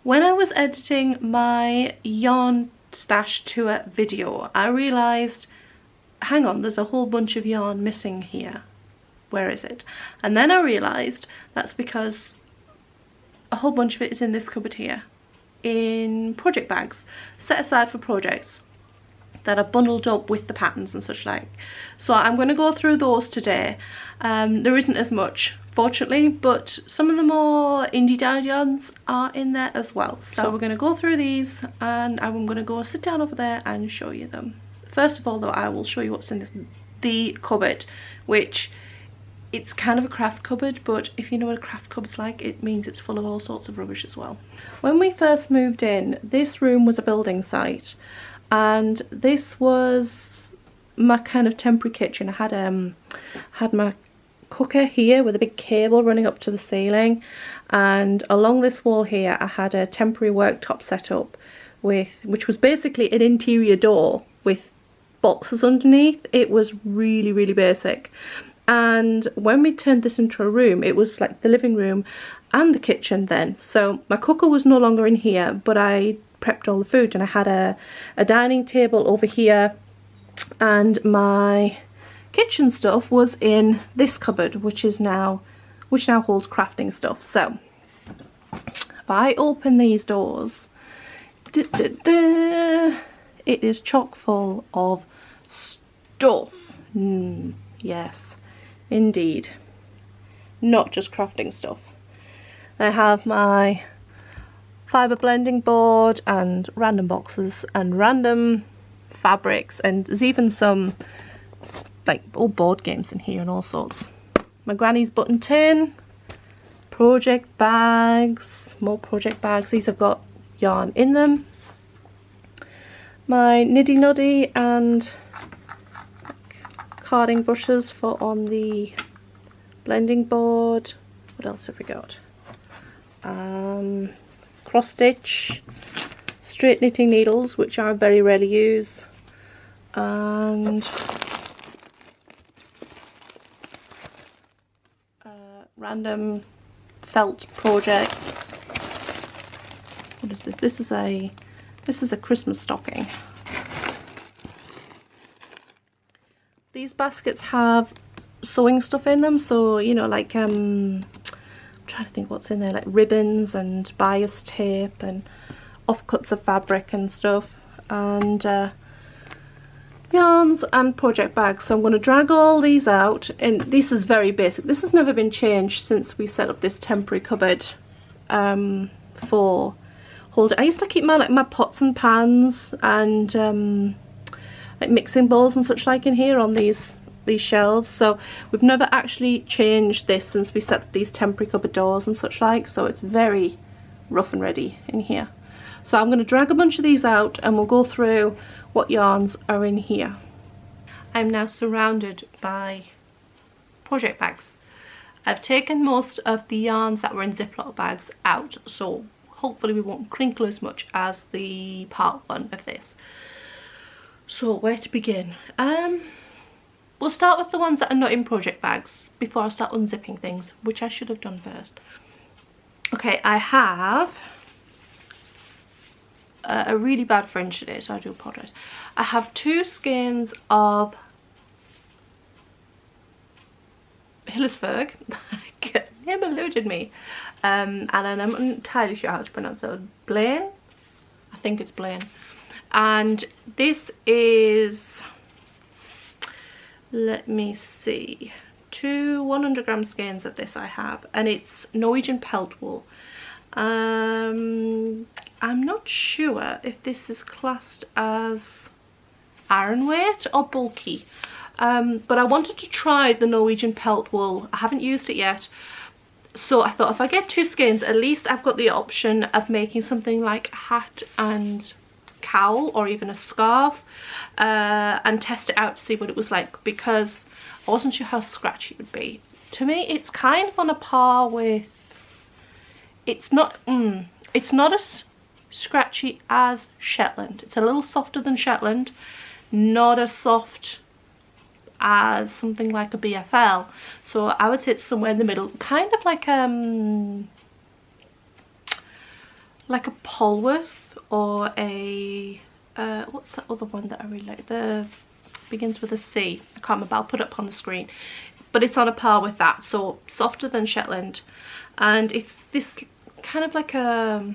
When I was editing my yarn stash tour video, I realised, hang on, there's a whole bunch of yarn missing here. Where is it? And then I realised that's because a whole bunch of it is in this cupboard here, in project bags, set aside for projects that are bundled up with the patterns and such like. So I'm going to go through those today. There isn't as much, fortunately, but some of the more indie dyed yarns are in there as well. So we're going to go through these and I'm going to go sit down over there and show you them. First of all though, I will show you what's in the cupboard, which it's kind of a craft cupboard, but if you know what a craft cupboard's like, it means it's full of all sorts of rubbish as well. When we first moved in, this room was a building site, and this was my kind of temporary kitchen. I had my cooker here with a big cable running up to the ceiling, and along this wall here I had a temporary worktop set up with, which was basically an interior door with boxes underneath. It was really, really basic. And when we turned this into a room, it was like the living room and the kitchen then. So my cooker was no longer in here, but I prepped all the food, and I had a dining table over here, and my kitchen stuff was in this cupboard, which now holds crafting stuff. So if I open these doors, it is chock full of stuff. Yes, indeed, not just crafting stuff. I have my fibre blending board and random boxes and random fabrics, and there's even some like old board games in here and all sorts. My granny's button tin, project bags, more project bags. These have got yarn in them. My niddy noddy and carding brushes for on the blending board. What else have we got? Cross stitch, straight knitting needles, which I very rarely use, and random felt projects. What is this? This is a Christmas stocking. These baskets have sewing stuff in them, so you know, like I'm trying to think what's in there, like ribbons and bias tape and offcuts of fabric and stuff, and yarns and project bags. So I'm going to drag all these out, and this is very basic. This has never been changed since we set up this temporary cupboard for holding. I used to keep my pots and pans and like mixing bowls and such like in here on these shelves, so we've never actually changed this since we set up these temporary cupboard doors and such like, so it's very rough and ready in here. So I'm going to drag a bunch of these out and we'll go through what yarns are in here. I'm now surrounded by project bags. I've taken most of the yarns that were in Ziploc bags out, so hopefully we won't crinkle as much as the part one of this. So where to begin? We'll start with the ones that are not in project bags before I start unzipping things, which I should have done first. Okay, I have a really bad French today, so I do apologise. I have 2 skeins of Hillesberg. Name eluded me. And then I'm not entirely sure how to pronounce it. Blaine? I think it's Blaine. And this is, let me see, 2 100-gram skeins of this I have, and it's Norwegian pelt wool. I'm not sure if this is classed as iron weight or bulky, but I wanted to try the Norwegian pelt wool. I haven't used it yet, so I thought if I get 2 skeins, at least I've got the option of making something like a hat and cowl or even a scarf, and test it out to see what it was like, because I wasn't sure how scratchy it would be. To me it's kind of on a par with, it's not as scratchy as Shetland. It's a little softer than Shetland, not as soft as something like a BFL, so I would say it's somewhere in the middle, kind of like like a Polworth or a what's that other one that I really like? The begins with a C. I can't remember. I'll put it up on the screen. But it's on a par with that, so softer than Shetland, and it's this kind of like a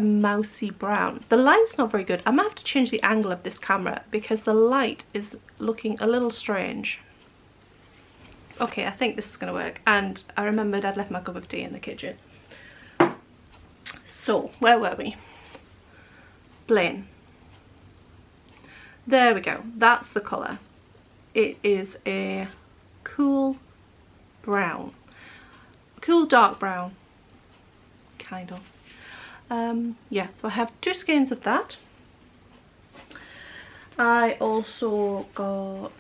mousy brown. The light's not very good. I might have to change the angle of this camera because the light is looking a little strange. Okay, I think this is going to work, and I remembered I'd left my cup of tea in the kitchen. So, where were we? Blaine. There we go. That's the colour. It is a cool brown. Cool dark brown. Kind of. Yeah, so I have 2 skeins of that. I also got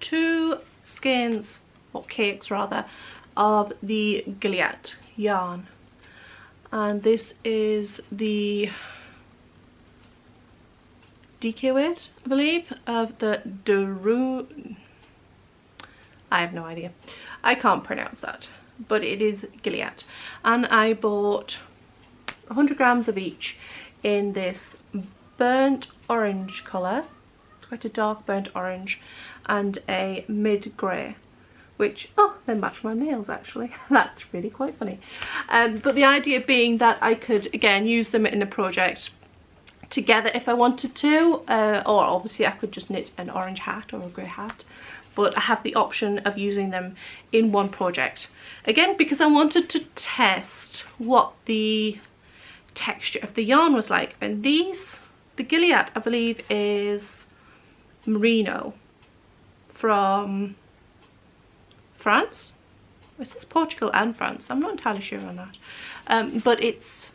2 skeins, or cakes rather, of the Gilead yarn. And this is the DK weight, I believe, of the Daru. I have no idea. I can't pronounce that, but it is Gilead. And I bought 100 grams of each in this burnt orange colour. It's quite a dark burnt orange, and a mid grey, which, oh, they match my nails actually. That's really quite funny. But the idea being that I could again use them in a project together if I wanted to, or obviously I could just knit an orange hat or a grey hat, but I have the option of using them in one project again because I wanted to test what the texture of the yarn was like. And these, the Gilead, I believe is merino from France. It says Portugal and France, I'm not entirely sure on that, but it's,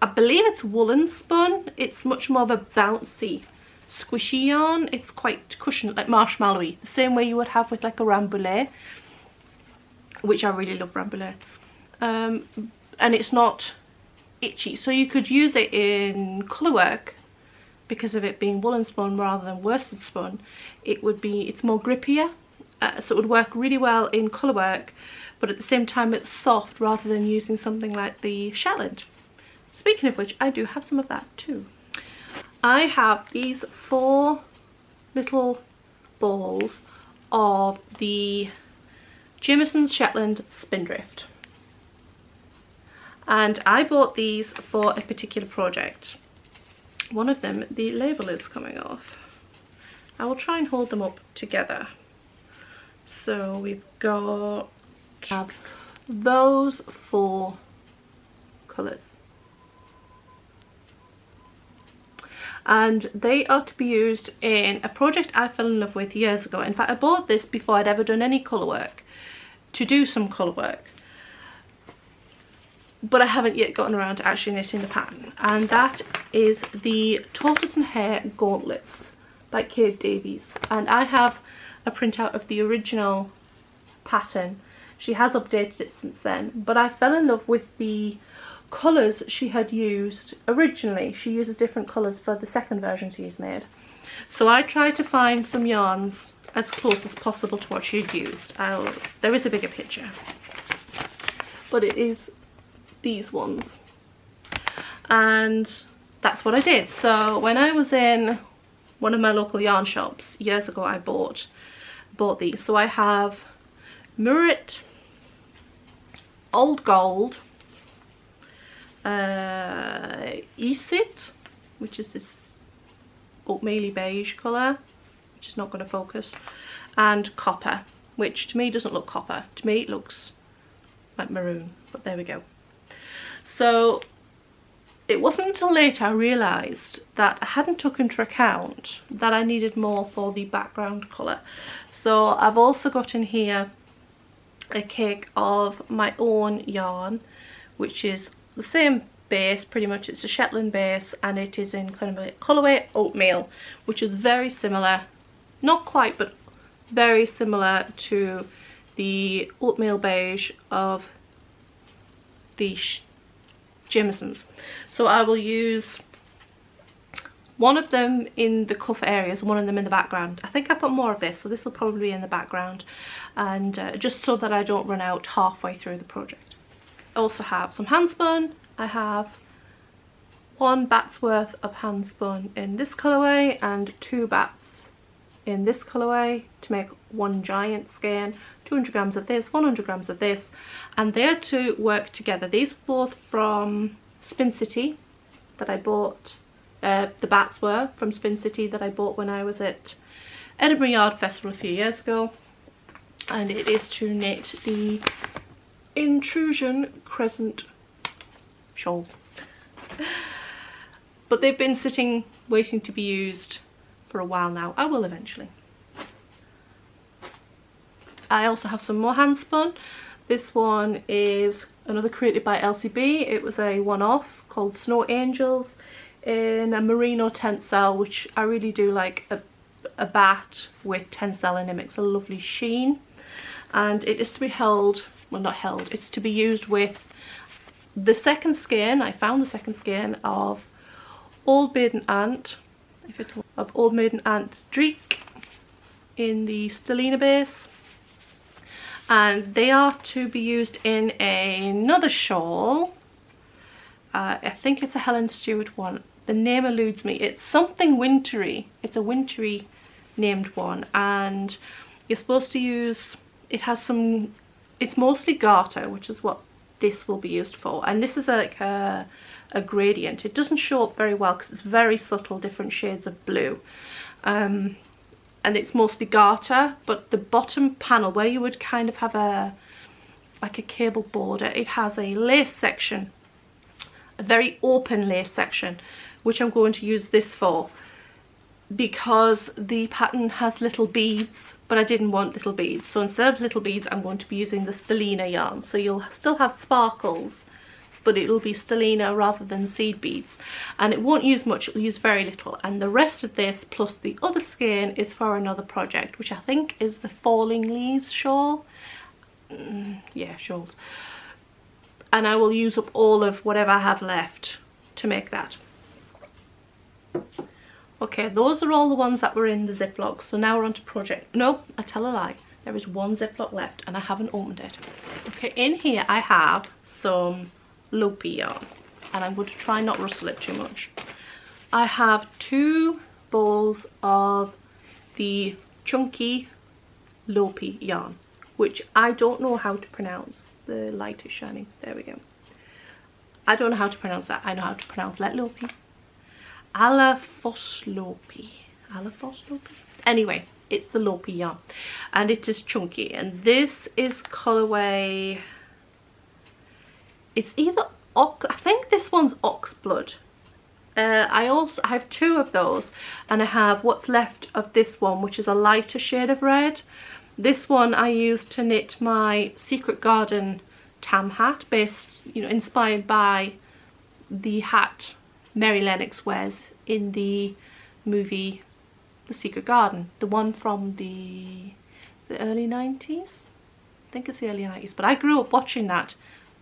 I believe it's woolen spun. It's much more of a bouncy, squishy yarn. It's quite cushioned, like marshmallowy, the same way you would have with like a rambouillet, which I really love rambouillet. And it's not itchy, so you could use it in colour work because of it being woolen spun rather than worsted spun. It's more grippier, so it would work really well in colour work, but at the same time it's soft rather than using something like the Shetland. Speaking of which, I do have some of that too. I have these 4 little balls of the Jameson's Shetland Spindrift. And I bought these for a particular project. One of them, the label is coming off. I will try and hold them up together. So we've got those 4 colours. And they are to be used in a project I fell in love with years ago. In fact, I bought this before I'd ever done any colour work, to do some colour work. But I haven't yet gotten around to actually knitting the pattern, and that is the Tortoise and Hare Gauntlets by Kate Davies. And I have a printout of the original pattern. She has updated it since then, but I fell in love with the colours she had used originally. She uses different colours for the second version she's made, so I tried to find some yarns as close as possible to what she had used. There is a bigger picture, but it is these ones, and that's what I did. So when I was in one of my local yarn shops years ago, I bought these. So I have Murit, Old Gold, Esit, which is this oatmeal beige colour, which is not going to focus, and Copper, which to me doesn't look copper. To me it looks like maroon, but there we go. So it wasn't until later I realised that I hadn't took into account that I needed more for the background colour. So I've also got in here a cake of my own yarn, which is the same base pretty much. It's a Shetland base, and it is in kind of a colourway oatmeal, which is very similar, not quite, but very similar to the oatmeal beige of the Jameson's. So I will use one of them in the cuff areas, one of them in the background. I think I've got more of this, so this will probably be in the background, and just so that I don't run out halfway through the project. I also have some hand-spun. I have 1 bat's worth of hand-spun in this colourway and 2 bats in this colourway to make 1 giant skein. 200 grams of this, 100 grams of this, and they're to work together. These are both from Spin City that I bought. The bats were from Spin City that I bought when I was at Edinburgh Yard Festival a few years ago, and it is to knit the Intrusion Crescent shawl. But they've been sitting waiting to be used for a while now. I will eventually. I also have some more hand-spun. This one is another created by LCB. It was a one-off called Snow Angels in a merino tencel, which I really do like. A bat with tencel and it makes a lovely sheen. And it is to be held, well, not held, it's to be used with the second skein. I found the second skein of Old Maiden Aunt, Old Maiden Aunt Dreek in the Stellina base. And they are to be used in another shawl. I think it's a Helen Stewart one. The name eludes me. It's something wintry. It's a wintry named one, and you're supposed to use, it has some, it's mostly garter, which is what this will be used for. And this is like a gradient. It doesn't show up very well because it's very subtle, different shades of blue. And it's mostly garter, but the bottom panel where you would kind of have like a cable border, it has a lace section, a very open lace section, which I'm going to use this for because the pattern has little beads, but I didn't want little beads. So instead of little beads, I'm going to be using the Stellina yarn. So you'll still have sparkles, but it'll be Stellina rather than seed beads, and it won't use much, it'll use very little. And the rest of this plus the other skein is for another project, which I think is the Falling Leaves shawl. Yeah, shawls. And I will use up all of whatever I have left to make that. Okay, those are all the ones that were in the Ziploc. So now we're on to project. No, I tell a lie. There is 1 Ziploc left and I haven't opened it. Okay, in here I have some Lopi yarn, and I'm going to try not rustle it too much. I have 2 balls of the chunky Lopi yarn, which I don't know how to pronounce. The light is shining. There we go. I don't know how to pronounce that. I know how to pronounce Let Lopi. Alafoslopi. Alafoslopi? Anyway, it's the Lopi yarn, and it is chunky, and this is colourway, it's either I think this one's Oxblood. I also have 2 of those, and I have what's left of this one, which is a lighter shade of red. This one I used to knit my Secret Garden tam hat, based, you know, inspired by the hat Mary Lennox wears in the movie The Secret Garden, the one from the early 90s. I think it's the early 90s, but I grew up watching that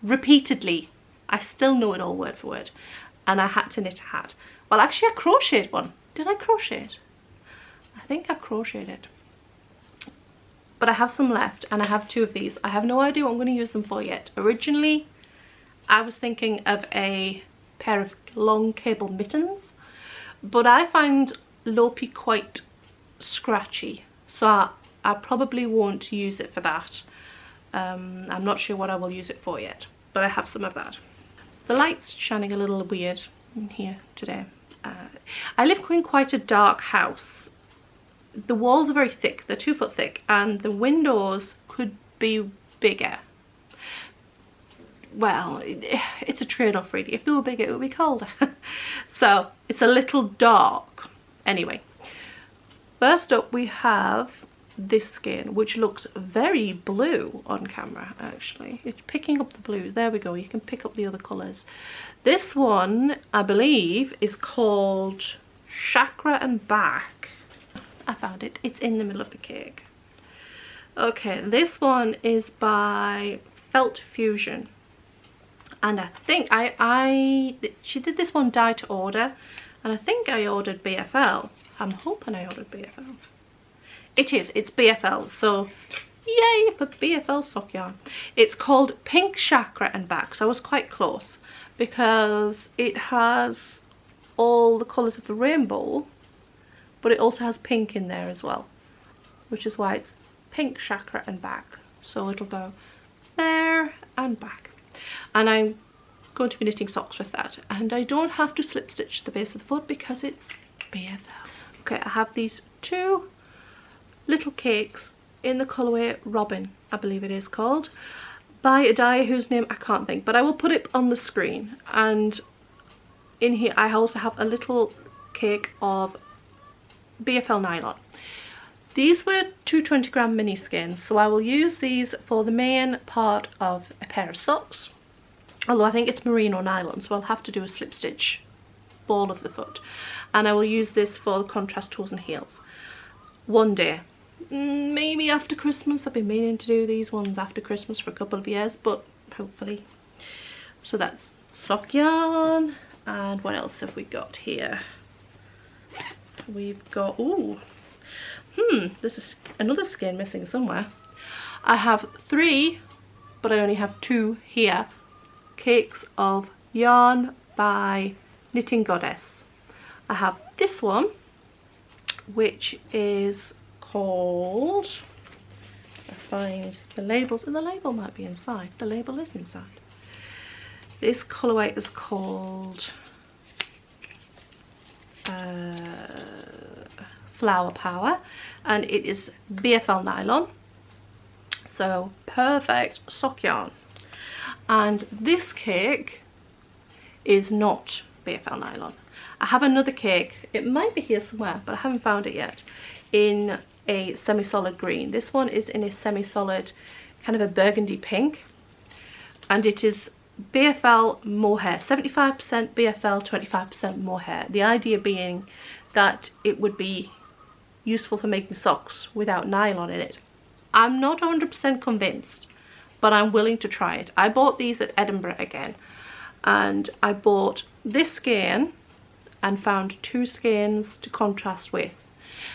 repeatedly. I still know it all word for word, and I had to knit a hat. Well, actually I crocheted one. Did I crochet it? I think I crocheted it. But I have some left, and I have 2 of these. I have no idea what I'm going to use them for yet. Originally I was thinking of a pair of long cable mittens, but I find Lopi quite scratchy, so I probably won't use it for that. I'm not sure what I will use it for yet, but I have some of that. The light's shining a little weird in here today. I live in quite a dark house. The walls are very thick, they're 2 foot thick, and the windows could be bigger. Well, it's a trade-off really. If they were bigger, it would be colder. So it's a little dark. Anyway, first up we have this skein, which looks very blue on camera. Actually, it's picking up the blues. There we go, you can pick up the other colours. This one I believe is called Chakra and Back. I found it, it's in the middle of the cake. Okay, this one is by Felt Fusion, and I think she did this one dye to order, and I think I ordered BFL. I'm hoping I ordered BFL. It's BFL, so Yay for BFL sock yarn. It's called Pink Chakra and Back, so I was quite close because it has all the colours of the rainbow, but it also has pink in there as well, which is why it's Pink Chakra and Back. So it'll go there and back, and I'm going to be knitting socks with that, and I don't have to slip stitch the base of the foot because it's BFL. Okay, I have these two little cakes in the colourway Robin, I believe it is called, by a dyer whose name I can't think, but I will put it on the screen. And in here I also have a little cake of BFL nylon. These were 220-gram mini skeins, so I will use these for the main part of a pair of socks, although I think it's merino nylon, so I'll have to do a slip stitch ball of the foot, and I will use this for the contrast toes and heels one day, maybe after Christmas. I've been meaning to do these ones after Christmas for a couple of years, but hopefully. So that's sock yarn. And what else have we got here? We've got, ooh, this is another skein missing somewhere. I have 3, but I only have 2 here, cakes of yarn by Knitting Goddess. I have this one, which is called, I find the labels, and the label might be inside. The label is inside. This colourway is called Flower Power, and it is BFL nylon, so perfect sock yarn. And this cake is not BFL nylon. I have another cake, it might be here somewhere, but I haven't found it yet, in a semi-solid green. This one is in a semi-solid kind of a burgundy pink, and it is BFL mohair, 75% BFL, 25% mohair. The idea being that it would be useful for making socks without nylon in it. I'm not 100% convinced, but I'm willing to try it. I bought these at Edinburgh again, and I bought this skein and found 2 skeins to contrast with.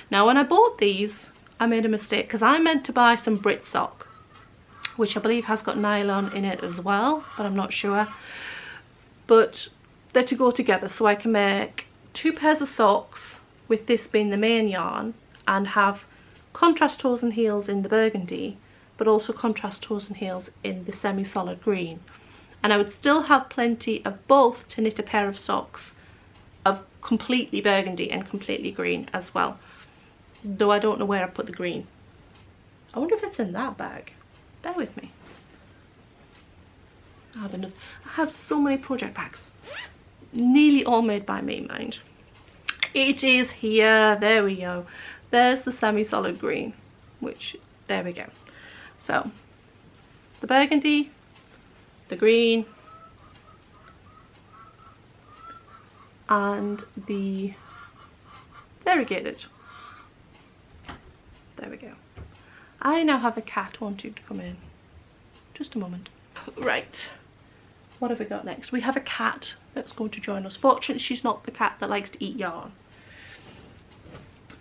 Now when I bought these, I made a mistake because I meant to buy some Brit sock, which I believe has got nylon in it as well, but I'm not sure. But they're to go together, so I can make 2 pairs of socks with this being the main yarn, and have contrast toes and heels in the burgundy, but also contrast toes and heels in the semi-solid green. And I would still have plenty of both to knit a pair of socks of completely burgundy and completely green as well, though I don't know where I put the green. I wonder if it's in that bag. Bear with me. I have so many project bags, nearly all made by me, mind. It is here, there we go. There's the semi-solid green, which, there we go. So, the burgundy, the green, and the variegated. There we go. I now have a cat wanting to come in. Just a moment. Right, what have we got next? We have a cat that's going to join us. Fortunately, she's not the cat that likes to eat yarn.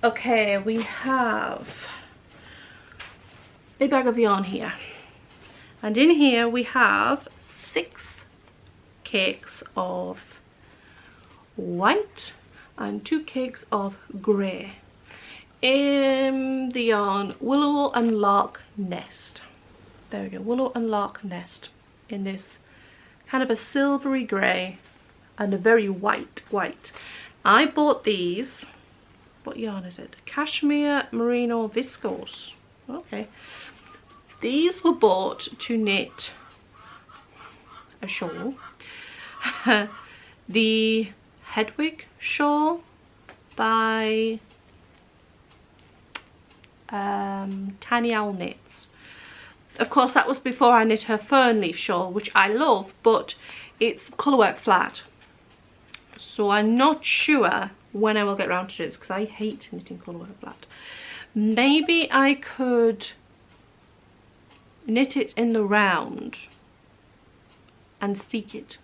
Okay, we have a bag of yarn here, and in here we have 6 cakes of white and 2 cakes of grey in the yarn Willow and Lark Nest. There we go, Willow and Lark Nest, in this kind of a silvery grey and a very white. I bought these, what yarn is it? Cashmere Merino Viscose. Okay. These were bought to knit a shawl. The Hedwig shawl by Tiny Owl Knits. Of course, that was before I knit her fern leaf shawl, which I love, but it's colourwork flat. So I'm not sure when I will get around to this, because I hate knitting colourwork flat. Maybe I could knit it in the round and steek it.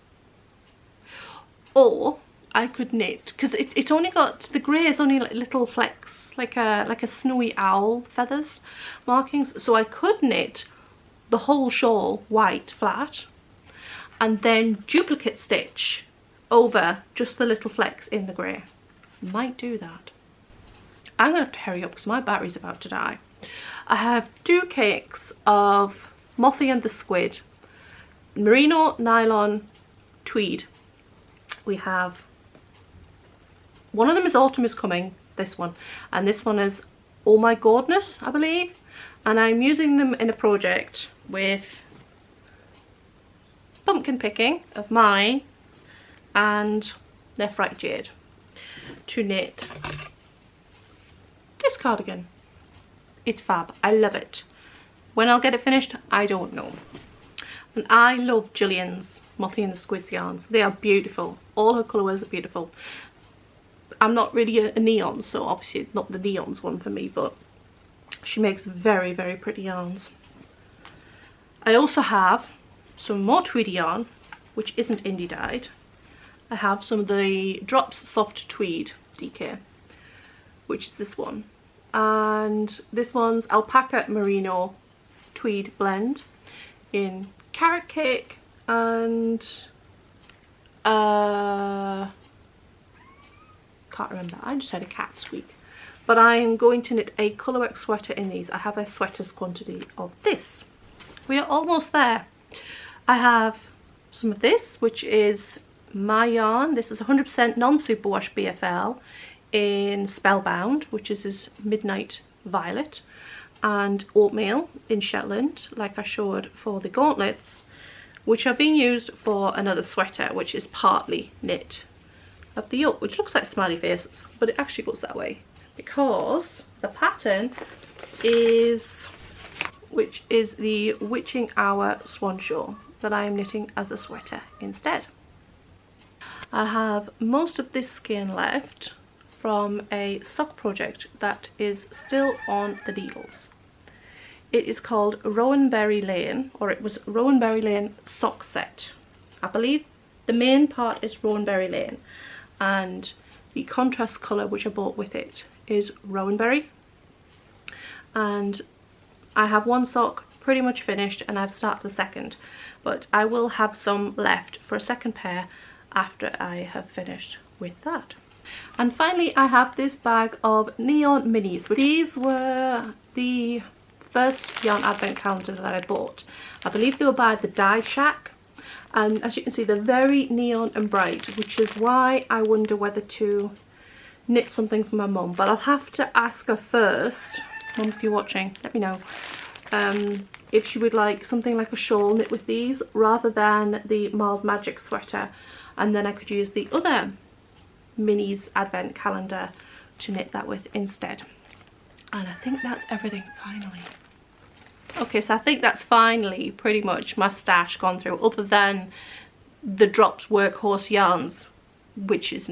Or I could knit, because it's only got, the grey is only like little flecks, like a snowy owl feathers markings, so I could knit the whole shawl white flat and then duplicate stitch over just the little flecks in the grey. Might do that. I'm gonna have to hurry up because my battery's about to die. I have 2 cakes of Mothie and the Squid merino nylon tweed. We have, one of them is Autumn is Coming, this one, and this one is Oh My Goodness, I believe, and I'm using them in a project with pumpkin picking of mine and Nephrite Jade to knit this cardigan. It's fab. I love it. When I'll get it finished, I don't know. And I love Gillian's Mothie and the Squid's yarns. They are beautiful. All her colours are beautiful. I'm not really a neon, so obviously it's not the neons one for me, but she makes very, very pretty yarns. I also have some more tweedy yarn, which isn't indie dyed. I have some of the Drops Soft Tweed DK, which is this one. And this one's Alpaca Merino Tweed blend in Carrot Cake and can't remember, I just had a cat squeak. But I am going to knit a colourwork sweater in these. I have a sweater's quantity of this. We are almost there. I have some of this, which is my yarn. This is 100% non-superwash BFL in Spellbound, which is this Midnight Violet, and Oatmeal in Shetland, like I showed for the gauntlets, which are being used for another sweater, which is partly knit of the yoke, which looks like smiley faces, but it actually goes that way because the pattern is, which is the Witching Hour Swan Shawl that I am knitting as a sweater instead. I have most of this skein left from a sock project that is still on the needles. It is called Rowanberry Lane, or it was Rowanberry Lane sock set. I believe the main part is Rowanberry Lane, and the contrast colour which I bought with it is Rowanberry. And I have one sock pretty much finished and I've started the second, but I will have some left for a second pair after I have finished with that. And finally I have this bag of neon minis. These were the first yarn advent calendars that I bought. I believe they were by the Dye Shack, and as you can see they're very neon and bright, which is why I wonder whether to knit something for my mum. But I'll have to ask her first. Mum, if you're watching, let me know if she would like something like a shawl knit with these rather than the Mild Magic sweater, and then I could use the other minis advent calendar to knit that with instead. And I think that's everything finally. Okay, so I think that's finally pretty much my stash gone through, other than the dropped workhorse yarns, which is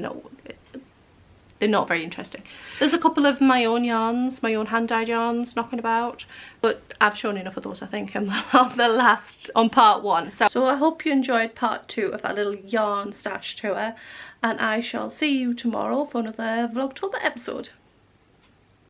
they're not very interesting. There's a couple of my own yarns, my own hand-dyed yarns knocking about, but I've shown enough of those I think on part 1. So I hope you enjoyed part 2 of that little yarn stash tour, and I shall see you tomorrow for another Vlogtober episode.